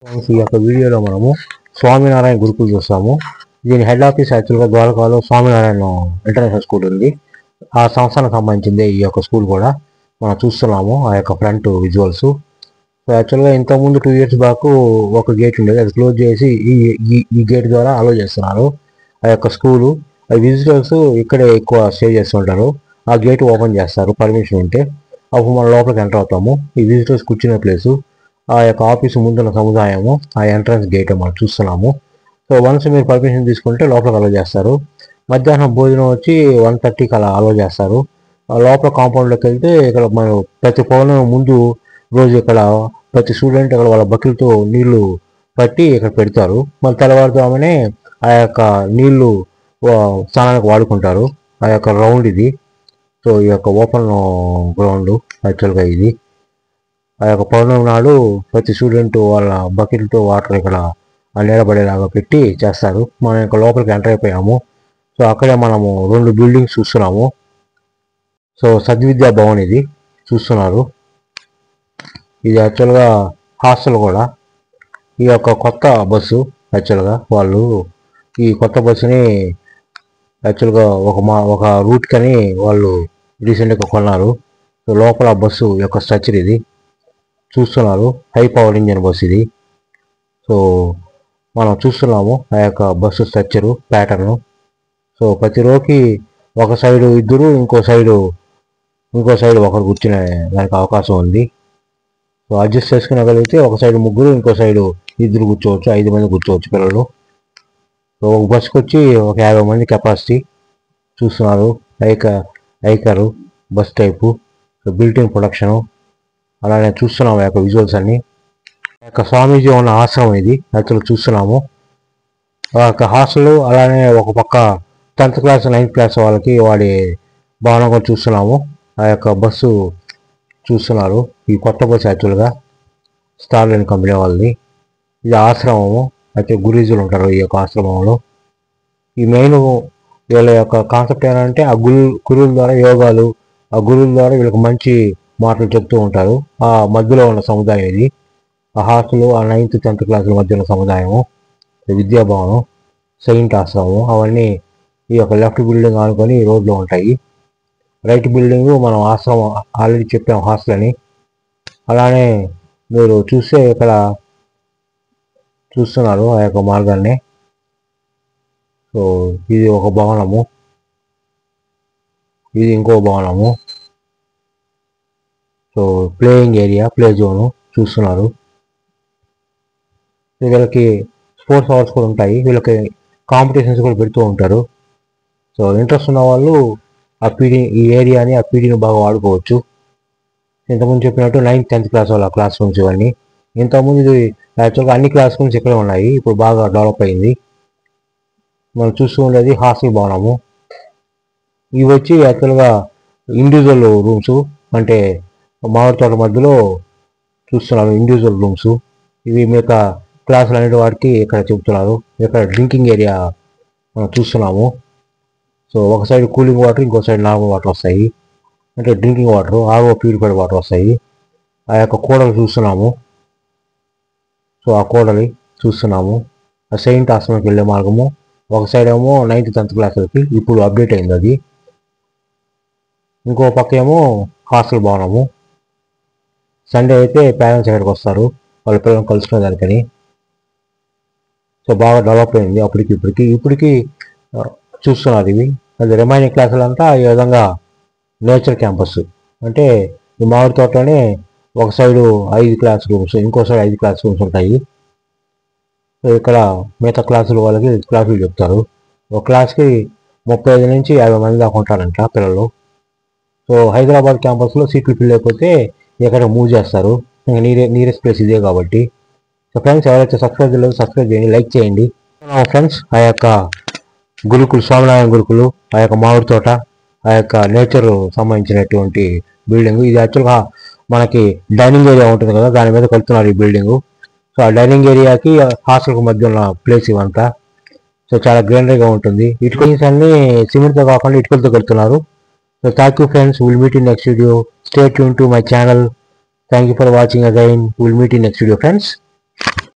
ఈ యొక్క వీడియోలో మనము స్వామినారాయణ గురుకులు చూస్తాము. దీని హెడ్ ఆఫీస్ యాక్చువల్గా ద్వారకాలో స్వామినారాయణ ఇంటర్నేషనల్ స్కూల్ ఉంది. ఆ సంస్థకు సంబంధించిందే ఈ యొక్క స్కూల్ కూడా మనం చూస్తున్నాము. ఆ యొక్క ఫ్రంట్ విజువల్స్. సో యాక్చువల్గా ఇంతకుముందు 2 years బ్యాక్ ఒక గేట్ ఉండేది, అది క్లోజ్ చేసి ఈ గేట్ ద్వారా అలో చేస్తున్నారు ఆ యొక్క స్కూలు. విజిటర్స్ ఇక్కడే ఎక్కువ స్టే చేస్తుంటారు. ఆ గేట్ ఓపెన్ చేస్తారు పర్మిషన్ ఉంటే, అప్పుడు మనం లోపలికి ఎంటర్ అవుతాము. ఈ విజిటర్స్ కూర్చునే ప్లేసు, ఆ యొక్క ఆఫీసు ముందున్న సముదాయము, ఆ ఎంట్రన్స్ గేట్ మనం చూస్తున్నాము. సో వన్స్ మీరు పర్మిషన్ తీసుకుంటే లోపలికి అలో చేస్తారు. మధ్యాహ్నం భోజనం వచ్చి 1:30కి అలా అలో చేస్తారు. లోపల కాంపౌండ్లోకి వెళ్తే ఇక్కడ మనం ప్రతి పౌర్ణమి ముందు రోజు ఇక్కడ ప్రతి స్టూడెంట్ ఇక్కడ వాళ్ళ బకెట్తో నీళ్లు పట్టి ఇక్కడ పెడతారు. మళ్ళీ తెల్లవారుజామునే ఆ యొక్క నీళ్లు స్నానానికి వాడుకుంటారు. ఆ యొక్క రౌండ్ ఇది. సో ఈ యొక్క ఓపెన్ గ్రౌండ్ యాక్చువల్గా ఇది. ఆ యొక్క పౌర్ణమి నాడు ప్రతి స్టూడెంట్ వాళ్ళ బకెట్తో వాటర్ ఇక్కడ నీడబడేలాగా పెట్టి చేస్తారు. మనం ఇక్కడ లోపలికి ఎంటర్ అయిపోయాము. సో అక్కడే మనము 2 బిల్డింగ్స్ చూస్తున్నాము. సో సద్విద్యా భవన్ ఇది చూస్తున్నారు. ఇది యాక్చువల్గా హాస్టల్ కూడా. ఈ యొక్క కొత్త బస్సు యాక్చువల్గా వాళ్ళు ఈ కొత్త బస్సుని యాక్చువల్గా ఒక రూట్ కని వాళ్ళు రీసెంట్గా కొన్నారు. సో లోపల బస్సు యొక్క స్ట్రక్చర్ ఇది చూస్తున్నారు. హై పవర్ ఇంజన్ బస్సు ఇది. సో మనం చూస్తున్నాము ఆ యొక్క బస్సు స్ట్రక్చరు ప్యాటర్ను. సో ప్రతి రోకి ఒక సైడు ఇద్దరు, ఇంకో సైడు ఒకరు కూర్చునే దానికి అవకాశం ఉంది. సో అడ్జస్ట్ చేసుకునగలిగితే ఒక సైడు ముగ్గురు, ఇంకో సైడు ఇద్దరు కూర్చోవచ్చు. 5 మంది కూర్చోవచ్చు పిల్లలు. సో ఒక బస్సుకి వచ్చి ఒక 50 మంది కెపాసిటీ చూస్తున్నారు. ఐకరు bus type. So built in production అలానే చూస్తున్నాము ఆ యొక్క విజువల్స్ అన్ని. ఆ యొక్క స్వామీజీ ఉన్న ఆశ్రమం ఇది యాక్చువల్గా చూస్తున్నాము. ఆ యొక్క హాస్టల్ అలానే ఒక పక్క 10th క్లాస్ 9th క్లాస్ వాళ్ళకి వాడి భవనం కూడా చూస్తున్నాము. ఆ యొక్క బస్సు చూస్తున్నారు. ఈ కొత్త బస్సు యాక్చువల్గా స్టార్లైన్ కంపెనీ వాళ్ళది. ఇది ఆశ్రమము. అయితే గురీజులు ఉంటారు ఈ యొక్క ఆశ్రమంలో. ఈ మెయిన్ వీళ్ళ యొక్క కాన్సెప్ట్ ఏంటంటే ఆ గురువుల ద్వారా యోగాలు, ఆ గురువుల ద్వారా వీళ్ళకి మంచి మాటలు చెప్తూ ఉంటారు. ఆ మధ్యలో ఉన్న సముదాయం ఇది. ఆ హాస్టల్ ఆ 9th 10th క్లాసుల మధ్య ఉన్న సముదాయము, విద్యాభవనం, సెయింట్ ఆశ్రమం అవన్నీ ఈ యొక్క లెఫ్ట్ బిల్డింగ్ ఆనుకొని రోడ్లో ఉంటాయి. రైట్ బిల్డింగ్ మనం ఆశ్రమం ఆల్రెడీ చెప్పాం హాస్టల్ అని. అలానే మీరు చూస్తే ఇక్కడ చూస్తున్నారు ఆ యొక్క మార్గాన్ని. సో ఇది ఒక భవనము, ఇది ఇంకో భవనము. So playing area, play zone చూస్తున్నారు. వీళ్ళకి స్పోర్ట్స్ అవర్స్ కూడా ఉంటాయి. వీళ్ళకి కాంపిటీషన్స్ కూడా పెడుతూ ఉంటారు. సో ఇంట్రెస్ట్ ఉన్న వాళ్ళు ఈ ఏరియాని ఆ పీడీని బాగా వాడుకోవచ్చు. ఇంతకుముందు చెప్పినట్టు 9th 10th క్లాస్ వాళ్ళ క్లాస్ రూమ్స్ ఇవన్నీ. ఇంతకుముందు ఇది యాక్చువల్గా అన్ని క్లాస్ రూమ్స్ ఇక్కడే ఉన్నాయి. ఇప్పుడు బాగా డెవలప్ అయింది. మనం చూస్తూ ఉండేది హాస్టల్ భవనము. ఇవి వచ్చి యాక్చువల్గా ఇండివిజువల్ రూమ్స్, అంటే మామిడి తోట మధ్యలో చూస్తున్నారు ఇండివిజువల్ రూమ్స్. ఇవి మిగతా క్లాసులు అన్నిటి వాటికి ఇక్కడ చెబుతున్నారు. ఇక్కడ డ్రింకింగ్ ఏరియా మనం చూస్తున్నాము. సో ఒక సైడ్ కూలింగ్ వాటర్, ఇంకో సైడ్ నార్మల్ వాటర్ వస్తాయి. అంటే drinking water, RO purified water వస్తాయి. ఆ యొక్క కూడలు చూస్తున్నాము. సో ఆ కూడలి చూస్తున్నాము. ఆ సెయింట్ ఆశ్రమంకి వెళ్ళే మార్గము. ఒక సైడ్ ఏమో 9th 10th క్లాసులకి, ఇప్పుడు అప్డేట్ అయింది అది. ఇంకో పక్క ఏమో హాస్టల్ భవనము. సండే అయితే పేరెంట్స్ ఎక్కడికి వస్తారు వాళ్ళ పిల్లలను కలుసుకునే దానికని. సో బాగా డెవలప్ అయింది ఇప్పటికి చూస్తున్నారు ఇవి. అది రిమైనింగ్ క్లాసులంతా ఈ విధంగా నేచర్ క్యాంపస్. అంటే ఈ మామిడి తోటలోనే ఒక సైడు 5 క్లాస్ రూమ్స్, ఇంకో సైడ్ 5 క్లాస్ రూమ్స్ ఉంటాయి. సో ఇక్కడ మిగతా క్లాసులు వాళ్ళకి క్లాసులు చెప్తారు. ఒక క్లాస్కి 35 నుంచి 50 మంది దాకా ఉంటారంట పిల్లలు. సో హైదరాబాద్ క్యాంపస్లో సీట్లు ఫిల్ అయిపోతే ఇక్కడ మూవ్ చేస్తారు. ఇంకా నీరెస్ట్ ప్లేస్ ఇదే కాబట్టి. సో ఫ్రెండ్స్, ఎవరైతే సబ్స్క్రైబ్ చేయలేదు సబ్స్క్రైబ్ చేయండి, లైక్ చేయండి. ఫ్రెండ్స్, ఆ యొక్క గురుకులు, స్వామినారాయణ గురుకులు, ఆ యొక్క మామిడి తోట, ఆ యొక్క నేచర్ సంబంధించినటువంటి బిల్డింగ్ ఇది. యాక్చువల్గా మనకి డైనింగ్ ఏరియా ఉంటుంది కదా, దాని మీద కలుతున్నారు ఈ బిల్డింగు. సో ఆ డైనింగ్ ఏరియాకి హాస్టల్కి మధ్య ఉన్న ప్లేస్ ఇవంతా. సో చాలా గ్రీనరీగా ఉంటుంది. ఇటుకల్స్ అన్ని సిమెంట్తో కాకుండా ఇటుకలతో కలుతున్నారు. So thank you friends, will meet in next video. Stay tune to my channel. Thank you for watching again. Will meet in next video friends.